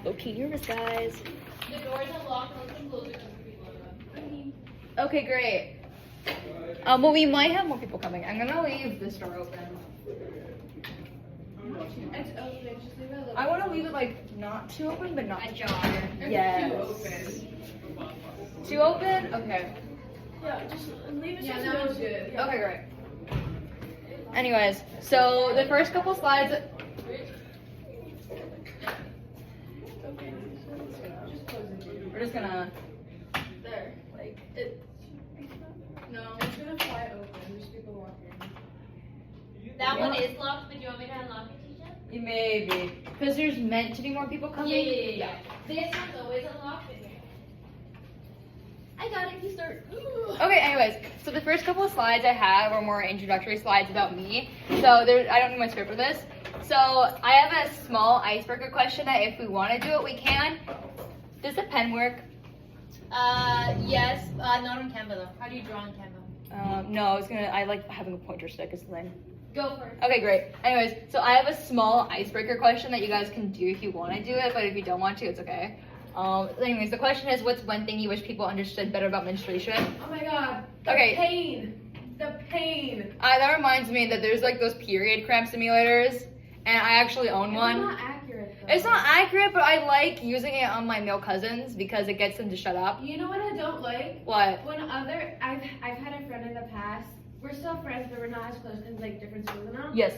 Low-key nervous, guys. The doors are locked. Let's close it for people. Okay, great. Well, we might have more people coming. I'm gonna leave this door open. It's open. Just leave it a little. I want to leave it like not too open, but not Ajar. Yes. Too open. Too open? Okay. Yeah, just leave it. Yeah, that was good. Yeah. Okay, great. Anyways, so the first couple slides. We're just gonna There. like. No, it's gonna fly open. There's people walking. That one is locked, but do you want me to unlock it, Tisha? Maybe because there's meant to be more people coming. Yeah. This one's always unlocked. But here. I got it. You start. Okay, anyways, so the first couple of slides I had were more introductory slides about me. So there, I don't need my script for this. So I have a small icebreaker question that if we want to do it, we can. Does the pen work? Yes. Not on Canva though. How do you draw on Canva? No, I like having a pointer stick is the thing. Go for it. Okay, great. Anyways, so I have a small icebreaker question that you guys can do if you want to do it, but if you don't want to, it's okay. Anyways, the question is, what's one thing you wish people understood better about menstruation? Oh my god. The Okay. pain. The pain. That reminds me that there's like those period cramp simulators, and I actually own one. It's not accurate though. It's not accurate, but I like using it on my male cousins because it gets them to shut up. You know what I don't like? What? When I've had a friend in the past. We're still friends, but we're not as close because like different schools now. Yes.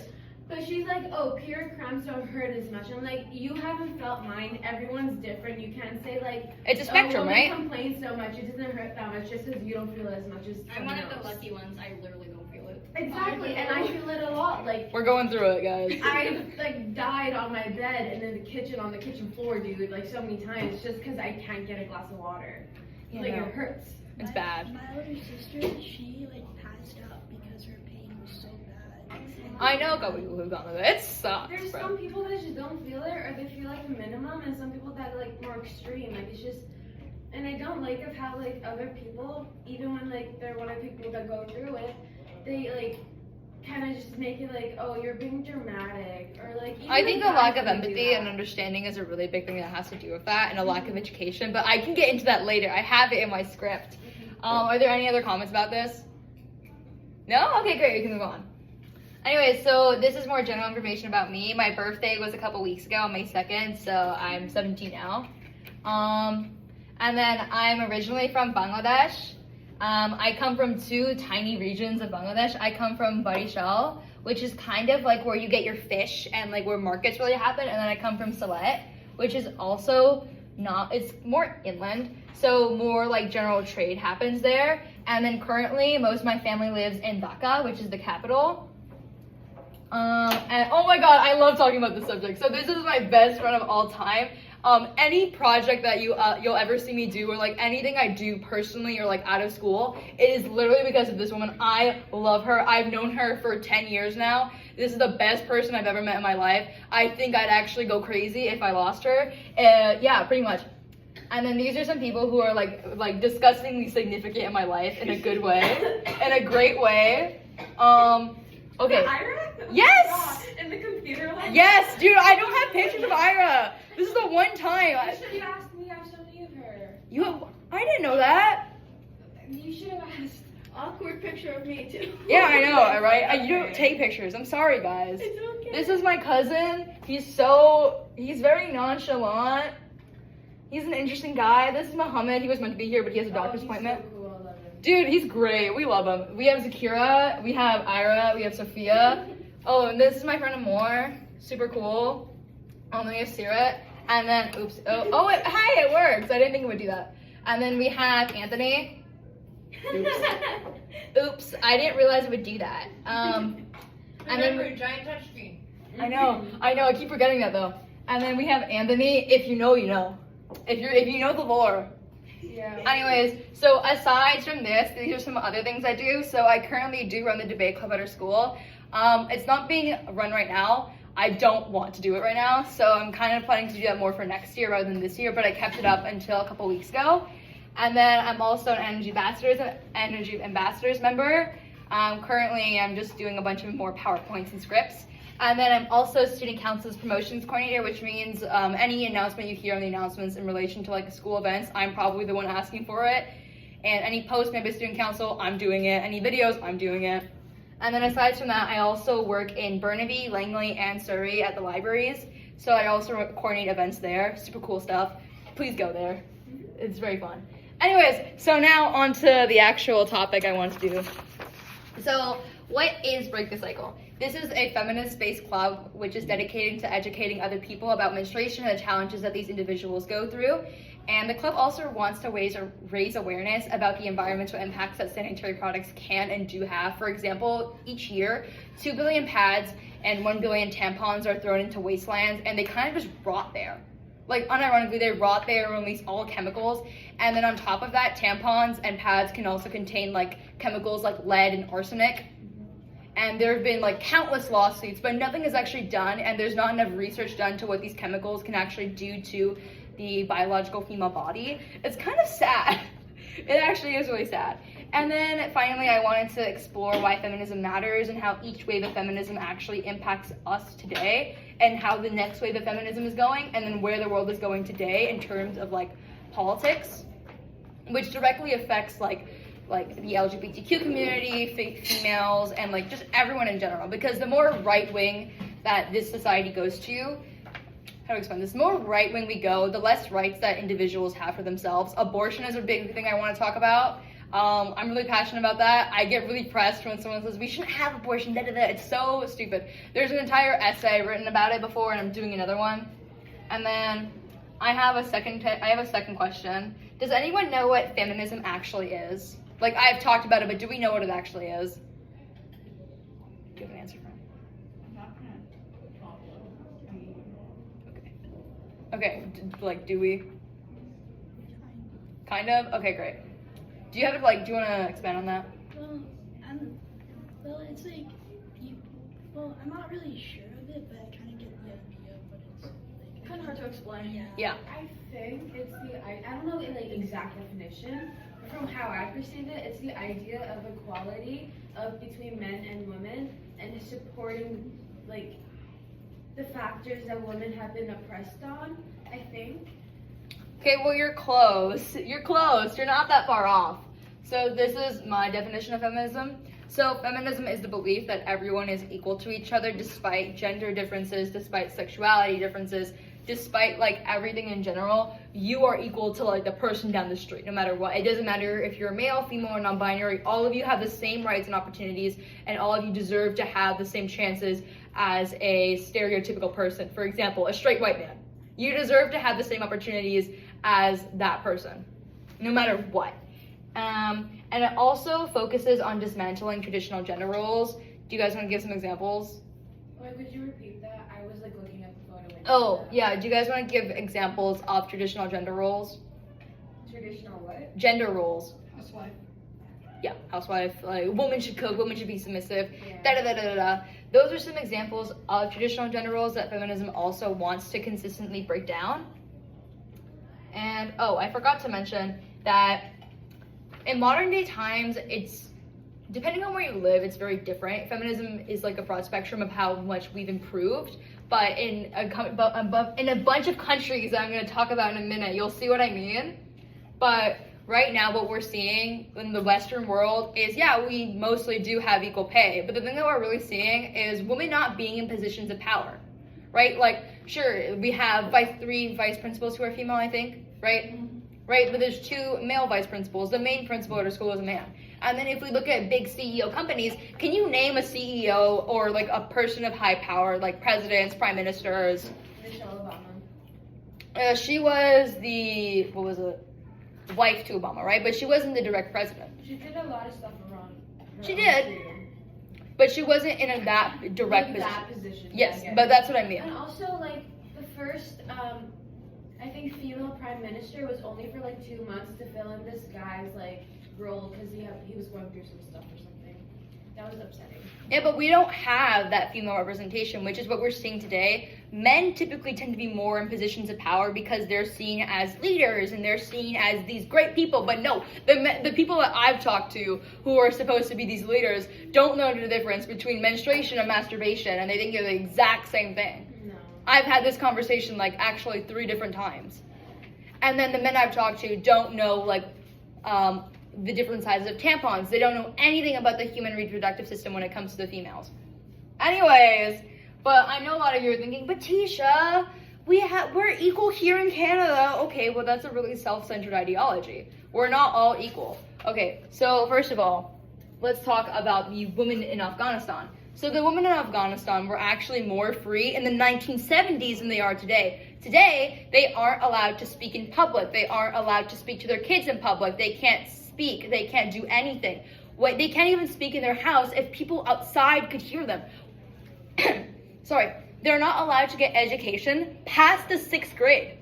But she's like, oh, period cramps don't hurt as much. I'm like, you haven't felt mine. Everyone's different. You can't say like, It's a spectrum, women right? complain so much. It doesn't hurt that much just because you don't feel it as much as I'm one of someone the else. lucky ones. I literally don't feel it. Exactly, and I feel it a lot. Like We're going through it, guys. I like died on my bed and in the kitchen on the kitchen floor, dude. Like so many times just because I can't get a glass of water. Yeah, Like no. it hurts. It's bad. My older sister, she like passed out because her pain was so bad. I know a couple people who've gone with it. It sucks, There's bro. some people that just don't feel it or they feel like a minimum and some people that are like more extreme. Like it's just and I don't like of how like other people, even when like they're one of the people that go through it, they like kind of just make it like, oh, you're being dramatic or like even I think a guys lack of can do empathy that. and understanding is a really big thing that has to do with that, and a lack of education. But I can get into that later. I have it in my script. Are there any other comments about this? No? Okay, great. We can move on. Anyways, so this is more general information about me. My birthday was a couple weeks ago, on May 2nd, so I'm 17 now. And then I'm originally from Bangladesh. I come from two tiny regions of Bangladesh. I come from Barishal, which is kind of like where you get your fish and like where markets really happen. And then I come from Sylhet, which is also not, it's more inland. So more like general trade happens there. And then currently most of my family lives in Dhaka, which is the capital. And oh my god, I love talking about this subject. So this is my best friend of all time. Any project that you'll ever see me do, or like anything I do personally or like out of school, it is literally because of this woman. I love her. I've known her for 10 years now. This is the best person I've ever met in my life. I think I'd actually go crazy if I lost her. Yeah, pretty much. And then these are some people who are like disgustingly significant in my life in a good way, in a great way. Okay. Ira? Yes! In the computer lab? Yes, dude, I don't have pictures of Ira. This is the one time. You should have asked me. I have so many of her. I didn't know that. You should have asked. Awkward picture of me too. Yeah, I know, right? You don't take pictures. I'm sorry, guys. It's okay. This is my cousin. He's very nonchalant. He's an interesting guy. This is Muhammad. He was meant to be here, but he has a doctor's appointment. So cool. I love him. Dude, he's great. We love him. We have Zakira, we have Ira, we have Sophia. Oh, and this is my friend Amor. Super cool. Then we have Sirat. And then, oops. Hi, it works. I didn't think it would do that. And then we have Anthony. Oops, I didn't realize it would do that. And then giant touchscreen. I know. I keep forgetting that though. And then we have Anthony. If you know, you know. If you know the lore. Yeah. Anyways, so aside from this, these are some other things I do. So I currently do run the debate club at our school. It's not being run right now. I don't want to do it right now, so I'm kind of planning to do that more for next year rather than this year, but I kept it up until a couple weeks ago. And then I'm also an Energy Ambassadors member. Currently, I'm just doing a bunch of more PowerPoints and scripts. And then I'm also student council's promotions coordinator, which means any announcement you hear on the announcements in relation to like school events, I'm probably the one asking for it. And any post made by student council, I'm doing it. Any videos, I'm doing it. And then aside from that, I also work in Burnaby, Langley, and Surrey at the libraries. So I also coordinate events there. Super cool stuff. Please go there. It's very fun. Anyways, so now on to the actual topic I want to do. So what is Break the Cycle? This is a feminist-based club which is dedicated to educating other people about menstruation and the challenges that these individuals go through. And the club also wants to raise awareness about the environmental impacts that sanitary products can and do have. For example, each year, 2 billion pads and 1 billion tampons are thrown into wastelands, and they kind of just rot there. Like, unironically, they rot there and release all chemicals. And then on top of that, tampons and pads can also contain, like, chemicals like lead and arsenic. And there have been, like, countless lawsuits, but nothing is actually done, and there's not enough research done to what these chemicals can actually do to the biological female body. It's kind of sad. It actually is really sad. And then finally, I wanted to explore why feminism matters and how each wave of feminism actually impacts us today, and how the next wave of feminism is going, and then where the world is going today in terms of like politics, which directly affects like the LGBTQ community, females, and like just everyone in general. Because the more right wing that this society goes to, how to explain this? The more right wing we go, the less rights that individuals have for themselves. Abortion is a big thing I want to talk about. I'm really passionate about that. I get really pressed when someone says we shouldn't have abortion. Da, da, da. It's so stupid. There's an entire essay written about it before, and I'm doing another one. And then I have a second question. Does anyone know what feminism actually is? Like, I've talked about it, but do we know what it actually is? Do you have an answer for me? Okay, like, do we? Kind of? Okay, great. Do you have do you want to expand on that? Well, it's like, I'm not really sure of it, but I kind of get the idea, but it's like Kind of hard to explain. Yeah. I think it's I don't know the like exact definition, but from how I perceive it, it's the idea of equality between men and women, and supporting like the factors that women have been oppressed on, I think. Okay, well, you're close. You're close. You're not that far off. So this is my definition of feminism. So feminism is the belief that everyone is equal to each other despite gender differences, despite sexuality differences, despite like everything in general. You are equal to like the person down the street, no matter what. It doesn't matter if you're male, female, or non-binary. All of you have the same rights and opportunities, and all of you deserve to have the same chances as a stereotypical person. For example, a straight white man. You deserve to have the same opportunities as that person, no matter what. And it also focuses on dismantling traditional gender roles. Do you guys want to give some examples? Wait, could you repeat that? I was like looking at the photo. Oh, yeah. Do you guys want to give examples of traditional gender roles? Traditional what? Gender roles. Housewife. Yeah, housewife, like women should cook, women should be submissive, Yeah. da da da da da. Those are some examples of traditional gender roles that feminism also wants to consistently break down. And oh, I forgot to mention that in modern day times, it's depending on where you live, it's very different. Feminism is like a broad spectrum of how much we've improved, but in a bunch of countries that I'm going to talk about in a minute, you'll see what I mean. But right now, what we're seeing in the Western world is, yeah, we mostly do have equal pay, but the thing that we're really seeing is women not being in positions of power, right? Like, sure, we have 3 vice principals who are female, I think, right? Right, but there's 2 male vice principals. The main principal at our school is a man. And then if we look at big CEO companies, can you name a CEO or like a person of high power, like presidents, prime ministers? Michelle Obama. She was the, wife to Obama, right? But she wasn't the direct president. She did a lot of stuff wrong. She did. But she wasn't in that direct position. That position. Yes, yeah, I get but it. that's what I mean. And also, like, the first, I think female prime minister was only for like 2 months to fill in this guy's like role because he was going through some stuff or something. That was upsetting. Yeah, but we don't have that female representation, which is what we're seeing today. Men typically tend to be more in positions of power because they're seen as leaders and they're seen as these great people. But no, the people that I've talked to who are supposed to be these leaders don't know the difference between menstruation and masturbation, and they think they're the exact same thing. No. I've had this conversation like actually 3 different times. And then the men I've talked to don't know like the different sizes of tampons. They don't know anything about the human reproductive system when it comes to the females. Anyways, but I know a lot of you are thinking, but Tisha, we're equal here in Canada. Okay, well that's a really self-centered ideology. We're not all equal. Okay, so first of all, let's talk about the women in Afghanistan. So the women in Afghanistan were actually more free in the 1970s than they are today. Today, they aren't allowed to speak in public. They aren't allowed to speak to their kids in public. They can't speak. They can't do anything. They can't even speak in their house if people outside could hear them. Sorry. They're not allowed to get education past the 6th grade.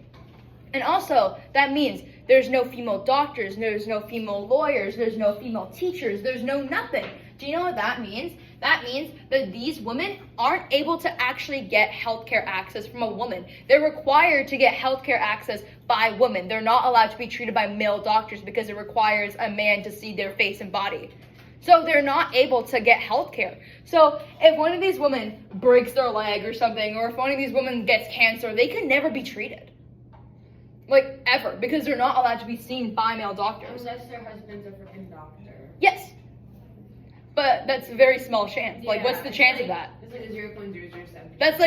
And also, that means there's no female doctors, there's no female lawyers, there's no female teachers, there's no nothing. Do you know what that means? That means that these women aren't able to actually get healthcare access from a woman. They're required to get healthcare access by women. They're not allowed to be treated by male doctors because it requires a man to see their face and body. So they're not able to get healthcare. So if one of these women breaks their leg or something, or if one of these women gets cancer, they can never be treated. Like, ever. Because they're not allowed to be seen by male doctors. Unless their husband's a freaking doctor. Yes. But that's a very small chance. Like, what's the chance of that? It's like a 0.007. That's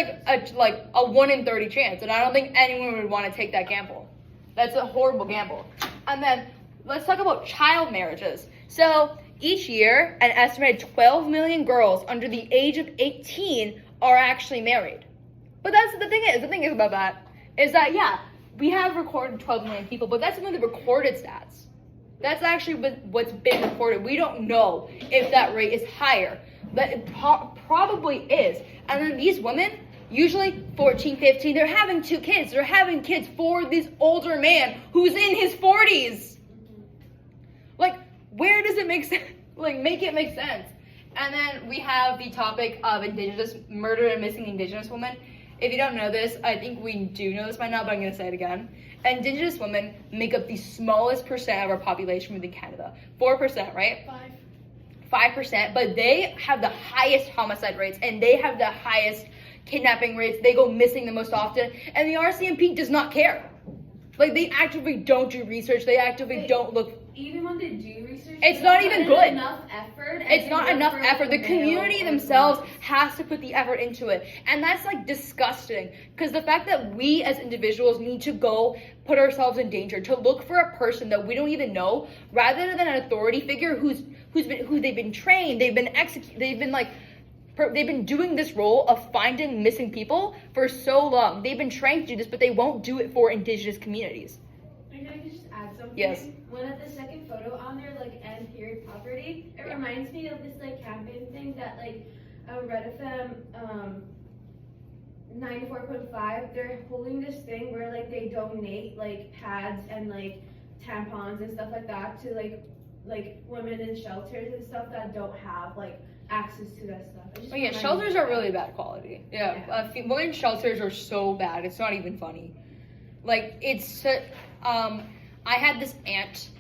like a 1 in 30 chance, and I don't think anyone would want to take that gamble. That's a horrible gamble. And then let's talk about child marriages. So each year, an estimated 12 million girls under the age of 18 are actually married. But that's the thing is about that is that yeah, we have recorded 12 million people, but that's only the recorded stats. That's actually what's been reported. We don't know if that rate is higher, but it probably is. And then these women, usually 14, 15, they're having 2 kids. They're having kids for this older man who's in his 40s. Like, where does it make sense? Like, make it make sense. And then we have the topic of murder and missing Indigenous women. If you don't know this, I think we do know this by now, but I'm going to say it again. Indigenous women make up the smallest percent of our population within Canada. 4%, right? 5%, but they have the highest homicide rates, and they have the highest kidnapping rates. They go missing the most often, and the RCMP does not care. Like, they actively don't do research. They actively don't look. Even when they do research, it's not even good. Enough effort. It's not enough effort. The community themselves has to put the effort into it. And that's like disgusting. Because the fact that we as individuals need to go put ourselves in danger to look for a person that we don't even know, rather than an authority figure who they've been trained, they've been doing this role of finding missing people for so long. They've been trained to do this, but they won't do it for Indigenous communities. Can I just add something? Yes. When at the second photo on there, like, end period property, it reminds me of this, like, campaign thing that, like, Red FM 94.5, they're holding this thing where, like, they donate, like, pads and, like, tampons and stuff like that to, like women in shelters and stuff that don't have, like, access to that stuff. Oh yeah, shelters are really bad quality. Yeah. Women's shelters are so bad, it's not even funny. Like, I had this aunt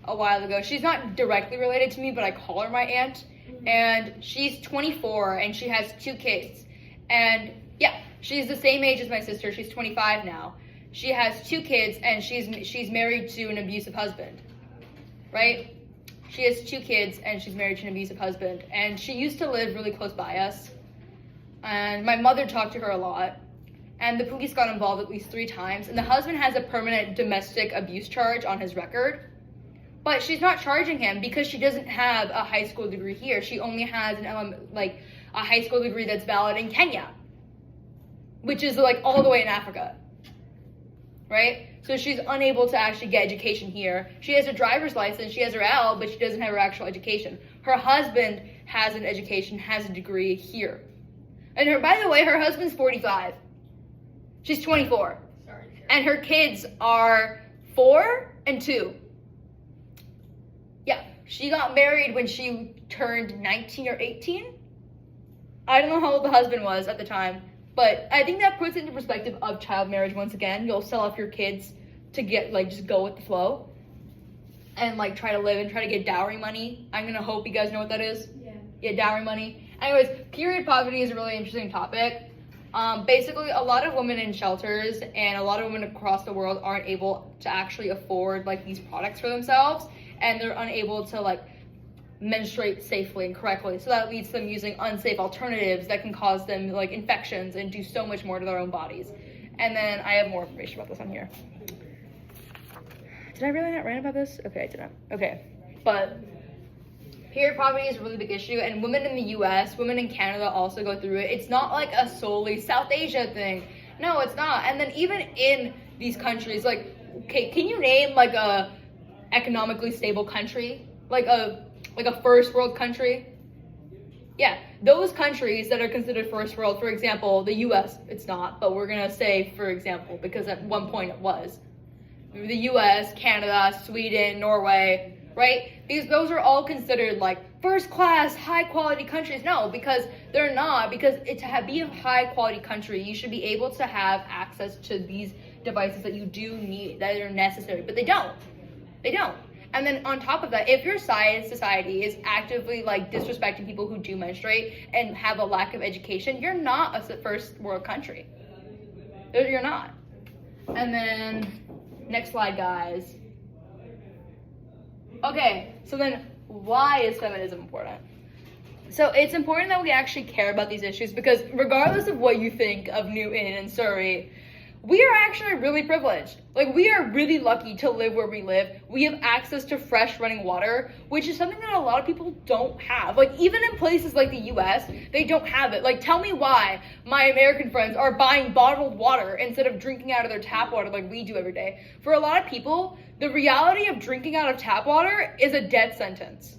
a while ago. She's not directly related to me, but I call her my aunt. And she's 24 and she has 2 kids. And yeah, she's the same age as my sister. She's 25 now. She has 2 kids and she's married to an abusive husband. Right? She has 2 kids and she's married to an abusive husband. And she used to live really close by us. And my mother talked to her a lot. And the police got involved at least 3 times. And the husband has a permanent domestic abuse charge on his record. But she's not charging him because she doesn't have a high school degree here. She only has a high school degree that's valid in Kenya, which is like all the way in Africa, right? So she's unable to actually get education here. She has a driver's license, she has her L, but she doesn't have her actual education. Her husband has an education, has a degree here. And by the way, her husband's 45. She's 24. Sorry. And her kids are 4 and 2. Yeah, she got married when she turned 19 or 18. I don't know how old the husband was at the time, but I think that puts it into perspective of child marriage once again. You'll sell off your kids to get, like, just go with the flow and, like, try to live and try to get dowry money. I'm gonna hope you guys know what that is. Yeah, dowry money. Anyways, period poverty is a really interesting topic. Basically, a lot of women in shelters and a lot of women across the world aren't able to actually afford, like, these products for themselves, and they're unable to, like, menstruate safely and correctly. So that leads to them using unsafe alternatives that can cause them, like, infections and do so much more to their own bodies. And then I have more information about this on here. Did I really not write about this? Okay, I didn't. Okay, but period poverty is a really big issue, and women in the US, women in Canada also go through it. It's not like a solely South Asia thing. No, it's not. And then even in these countries, like, okay, can you name, like, a economically stable country? Like a first world country? Yeah, those countries that are considered first world, for example, the US, it's not, but we're gonna say, for example, because at one point it was. The US, Canada, Sweden, Norway, right? Those are all considered, like, first class, high quality countries. No, because they're not. Because to be a high quality country, you should be able to have access to these devices that you do need, that are necessary. But they don't. They don't. And then on top of that, if your society is actively, like, disrespecting people who do menstruate and have a lack of education, you're not a first world country. You're not. And then, next slide, guys. Okay, so then why is feminism important? So it's important that we actually care about these issues because regardless of what you think of Newton and Surrey, we are actually really privileged. Like, we are really lucky to live where we live. We have access to fresh running water, which is something that a lot of people don't have. Like, even in places like the US, they don't have it. Like, tell me why my American friends are buying bottled water instead of drinking out of their tap water like we do every day. For a lot of people, the reality of drinking out of tap water is a death sentence.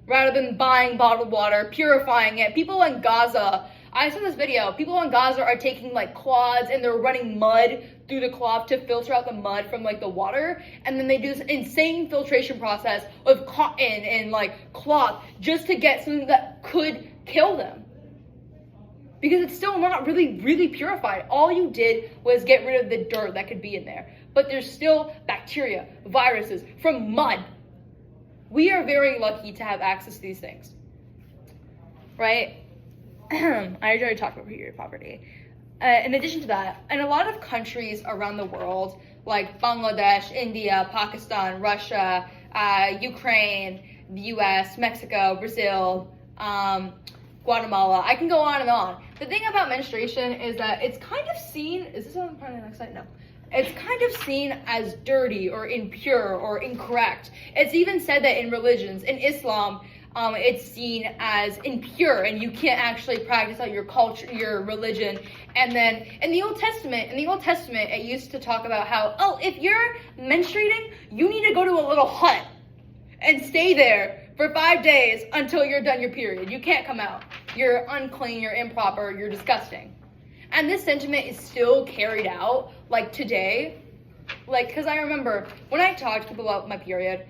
Rather than buying bottled water, purifying it. People in Gaza, I saw this video, people in Gaza are taking, like, cloths and they're running mud through the cloth to filter out the mud from, like, the water. And then they do this insane filtration process with cotton and, like, cloth just to get something that could kill them. Because it's still not really, really purified. All you did was get rid of the dirt that could be in there. But there's still bacteria, viruses from mud. We are very lucky to have access to these things. Right? I already talked about period poverty. In addition to that, in a lot of countries around the world, like Bangladesh, India, Pakistan, Russia, Ukraine, the US, Mexico, Brazil, Guatemala, I can go on and on. The thing about menstruation is that it's kind of seen, is this on part of the next slide? No. It's kind of seen as dirty or impure or incorrect. It's even said that in religions, in Islam, it's seen as impure and you can't actually practice out your culture, your religion. And then in the Old Testament, it used to talk about how, oh, if you're menstruating, you need to go to a little hut and stay there for 5 days until you're done your period. You can't come out. You're unclean, you're improper, you're disgusting. And this sentiment is still carried out, like, today. Like, because I remember when I talk to people about my period,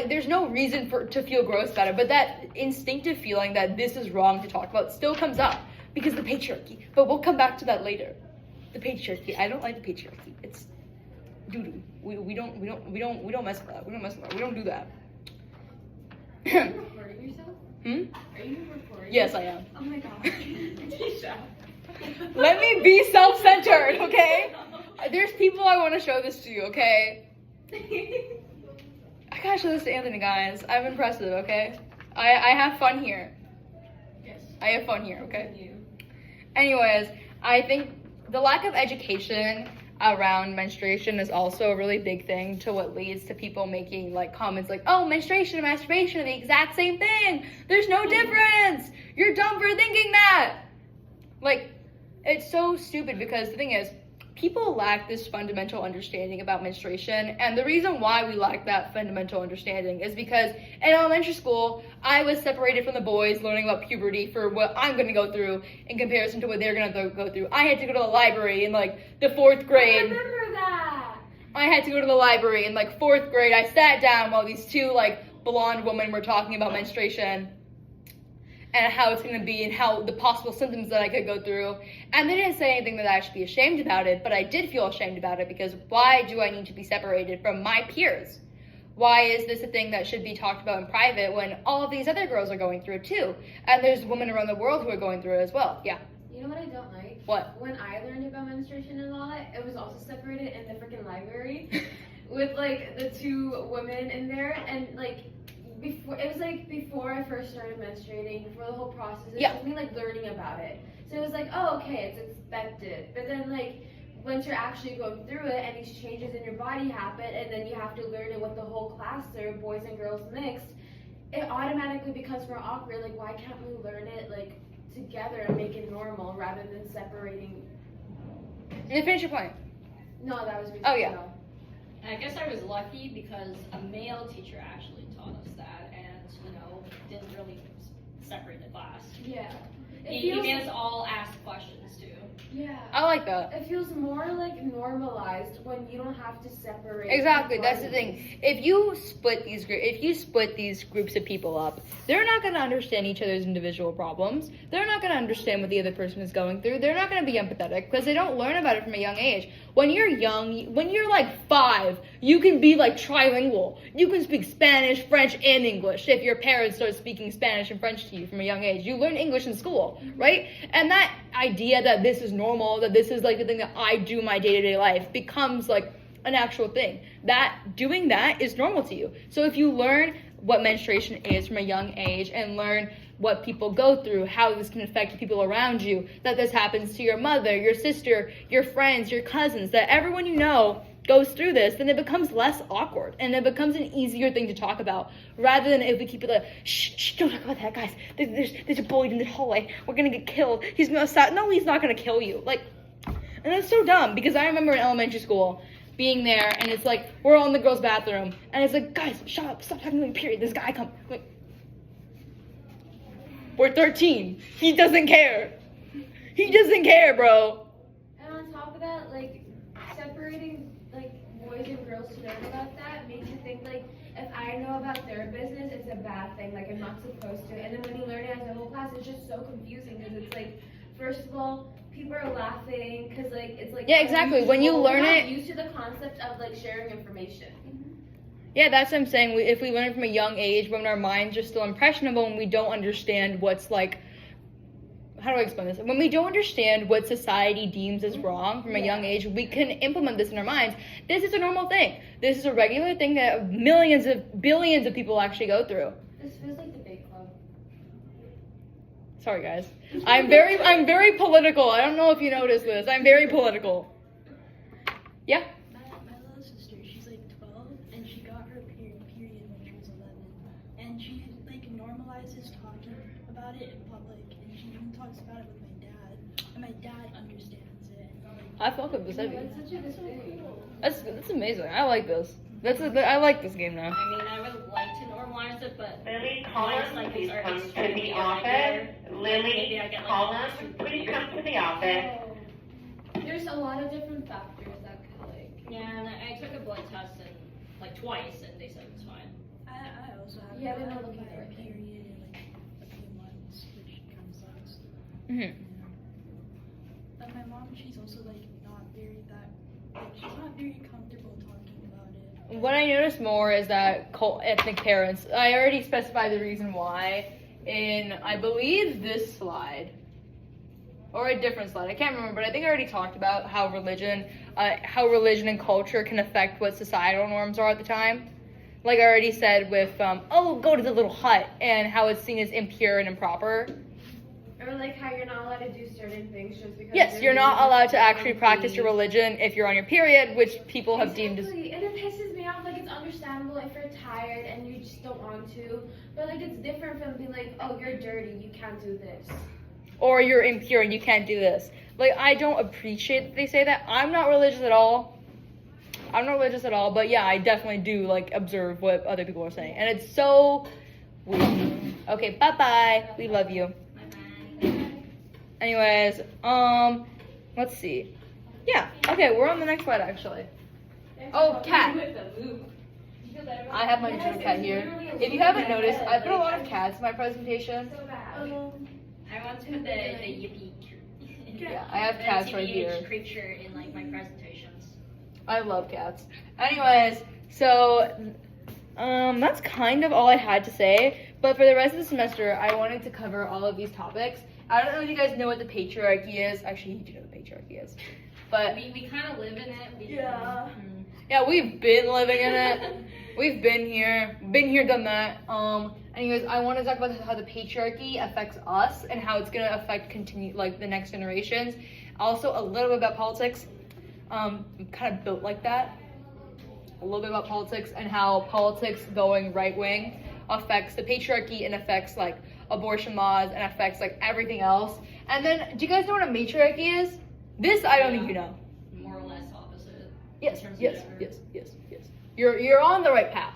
there's no reason to feel gross about it, but that instinctive feeling that this is wrong to talk about still comes up because of the patriarchy. But we'll come back to that later. The patriarchy. I don't like the patriarchy. It's doo-doo. We don't mess with that. We don't mess with that. We don't do that. Are you recording yourself? Are you recording? Yes, I am. Oh my gosh. Tisha. Let me be self-centered, okay? There's people I want to show this to, okay? I gotta show this to Anthony, guys. I'm impressive, okay? I have fun here. Yes. I have fun here, okay? Anyways, I think the lack of education around menstruation is also a really big thing to what leads to people making, like, comments like, oh, menstruation and masturbation are the exact same thing. There's no difference. You're dumb for thinking that. Like, it's so stupid because the thing is, people lack this fundamental understanding about menstruation, and the reason why we lack that fundamental understanding is because in elementary school, I was separated from the boys learning about puberty for what I'm going to go through in comparison to what they're going to go through. I had to go to the library in, like, the 4th grade. I remember that. I had to go to the library in, like, 4th grade. I sat down while these two, like, blonde women were talking about menstruation. and how it's going to be and how the possible symptoms that I could go through. And they didn't say anything that I should be ashamed about it, but I did feel ashamed about it because why do I need to be separated from my peers? Why is this a thing that should be talked about in private when all of these other girls are going through it too? And there's women around the world who are going through it as well. Yeah. You know what I don't like? What? When I learned about menstruation and all that, it was also separated in the freaking library with like the two women in there, and like before it was like before I first started menstruating, before the whole process, it was just me like learning about it. So it was like, oh, okay, it's expected. But then like once you're actually going through it and these changes in your body happen, and then you have to learn it with the whole class there, boys and girls mixed, it automatically becomes more awkward. Like, why can't we learn it like together and make it normal rather than separating? And finish your point. No, that was Oh, yeah. And I guess I was lucky because a male teacher actually taught us that, and didn't really separate the class. Yeah. He made us all ask questions too. Yeah. I like that. It feels more like normalized when you don't have to separate. Exactly, that's the thing. If you split these groups of people up, they're not going to understand each other's individual problems. They're not going to understand what the other person is going through. They're not going to be empathetic because they don't learn about it from a young age. When you're young, when you're like 5, you can be like trilingual. You can speak Spanish, French, and English. If your parents start speaking Spanish and French to you from a young age, you learn English in school, right? And that idea that this is normal, that this is like the thing that I do in my day-to-day life becomes like an actual thing. That doing that is normal to you. So if you learn what menstruation is from a young age and learn what people go through, how this can affect people around you, that this happens to your mother, your sister, your friends, your cousins, that everyone you know goes through this, then it becomes less awkward and it becomes an easier thing to talk about rather than if we keep it like, shh, don't talk about that, guys. There's a bully in the hallway. We're gonna get killed. He's gonna stop. No, he's not gonna kill you. Like, and it's so dumb because I remember in elementary school being there and it's like, we're all in the girls' bathroom and it's like, guys, shut up, stop talking about your period. This guy come. Like, we're 13. He doesn't care. He doesn't care, bro. And on top of that, like separating like boys and girls to learn about that makes you think like if I know about their business, it's a bad thing. Like I'm not supposed to. And then when you learn it as a whole class, it's just so confusing because it's like, first of all, people are laughing because like it's like yeah, exactly. When you learn we're not it, used to the concept of like sharing information. yeah, that's what I'm saying. If we learn it from a young age, when our minds are still impressionable and we don't understand what's like, how do I explain this? When we don't understand what society deems as wrong from a young age, we can implement this in our minds. This is a normal thing. This is a regular thing that billions of people actually go through. This feels like the big club. Sorry, guys. I'm very political. I don't know if you noticed this. I'm very political. Yeah. My little sister, she's like 12, and she got her period when she was 11, and she like normalizes talking about it in public, and she even talks about it with my dad, and my dad understands it. And, like, I fuck with this heavy. It's such a good thing. That's amazing. I like this. I like this game now. I mean, I would like to normalize it, but Lily my Collins, cycles please are come to extremely the office. irregular. Lily Maybe I get like Collins, almost please weird. come to the office. There's a lot of different factors that could like. Yeah, and I took a blood test and like twice, and they said it was fine. I also have Yeah, they're I not have looking my for it. period in like a few months, which kind of sucks. Mhm. But my mom, she's also like not very she's not very comfortable talking about it. What I notice more is that ethnic parents, I already specified the reason why in, I believe, this slide. Or a different slide. I can't remember, but I think I already talked about how religion and culture can affect what societal norms are at the time. Like I already said with, go to the little hut, and how it's seen as impure and improper. Or like how you're not allowed to do certain things just because. Yes, you're not allowed to actually practice your religion if you're on your period, which people have deemed as... Exactly, and it pisses me off. Like it's understandable if you're tired and you just don't want to, but like it's different from being like, oh, you're dirty, you can't do this. Or you're impure and you can't do this. Like, I don't appreciate that they say that. I'm not religious at all, but yeah, I definitely do, like, observe what other people are saying. And it's so weird. Okay, bye-bye. We love you. Anyways, let's see. Yeah, okay, we're on the next slide, actually. Oh, cat. I have my June cat here. If you haven't noticed, I put a lot of cats in my presentation. So bad. I want to put the yippee. Yeah, I have cats right here. TBH creature in like my presentations. I love cats. Anyways, so that's kind of all I had to say. But for the rest of the semester, I wanted to cover all of these topics. I don't know if you guys know what the patriarchy is. Actually, you do know what the patriarchy is. But We kind of live in it. yeah, we've been living in it. We've been here, done that. Anyways, I want to talk about how the patriarchy affects us and how it's gonna affect the next generations. Also, a little bit about politics. I'm kind of built like that. A little bit about politics and how politics going right wing affects the patriarchy and affects like abortion laws and affects like everything else. And then, do you guys know what a matriarchy is? This I don't think you know. More or less opposite. Yes, in terms of yes, gender. yes. You're on the right path.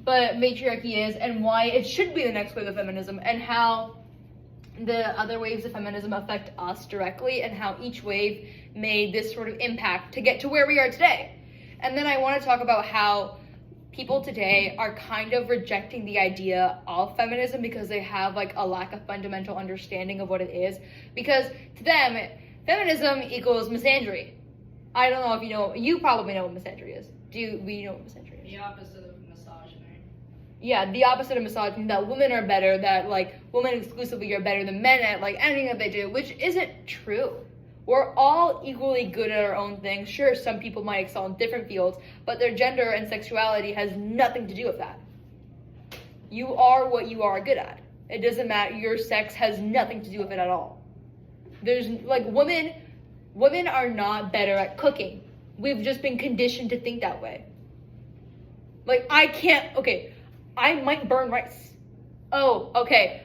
But matriarchy is, and why it should be the next wave of feminism, and how the other waves of feminism affect us directly, and how each wave made this sort of impact to get to where we are today. And then I want to talk about how people today are kind of rejecting the idea of feminism because they have like a lack of fundamental understanding of what it is. Because to them, feminism equals misandry. I don't know if you know, you probably know what misandry is. Do you know what misandry is? The opposite of misogyny. Yeah, the opposite of misogyny, that women are better, that like women exclusively are better than men at like anything that they do, which isn't true. We're all equally good at our own things. Sure, some people might excel in different fields, but their gender and sexuality has nothing to do with that. You are what you are good at. It doesn't matter, your sex has nothing to do with it at all. There's like women are not better at cooking. We've just been conditioned to think that way. Like I might burn rice. Oh, okay.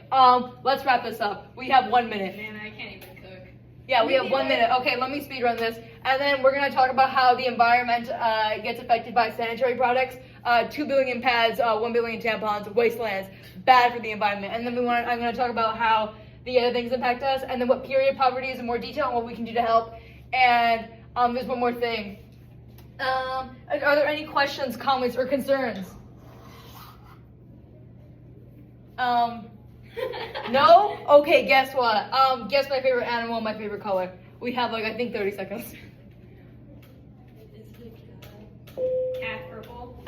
Let's wrap this up. We have 1 minute. Man, I can't even cook. Yeah, we have 1 minute. Okay, let me speed run this. And then we're gonna talk about how the environment gets affected by sanitary products. 2 billion pads, 1 billion tampons, wastelands, bad for the environment. And then I'm gonna talk about how the other things impact us, and then what period poverty is in more detail and what we can do to help. And there's one more thing. Are there any questions, comments, or concerns? No? Okay, guess what? Guess my favorite animal, my favorite color. We have like, I think 30 seconds. Cat purple.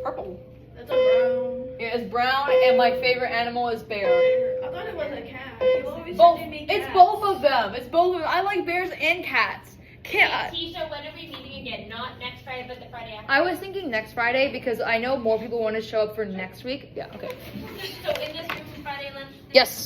Purple. That's a brown. Yeah, it's brown, and my favorite animal is bear. I thought it was a cat. You always Both. said me It's cats. both of them. It's both of them. I like bears and cats. Cat. Tisha, when are we meeting again? Not next Friday, but the Friday after. I was thinking next Friday because I know more people want to show up for next week. Yeah, okay. So in this room Friday lunch? Yes.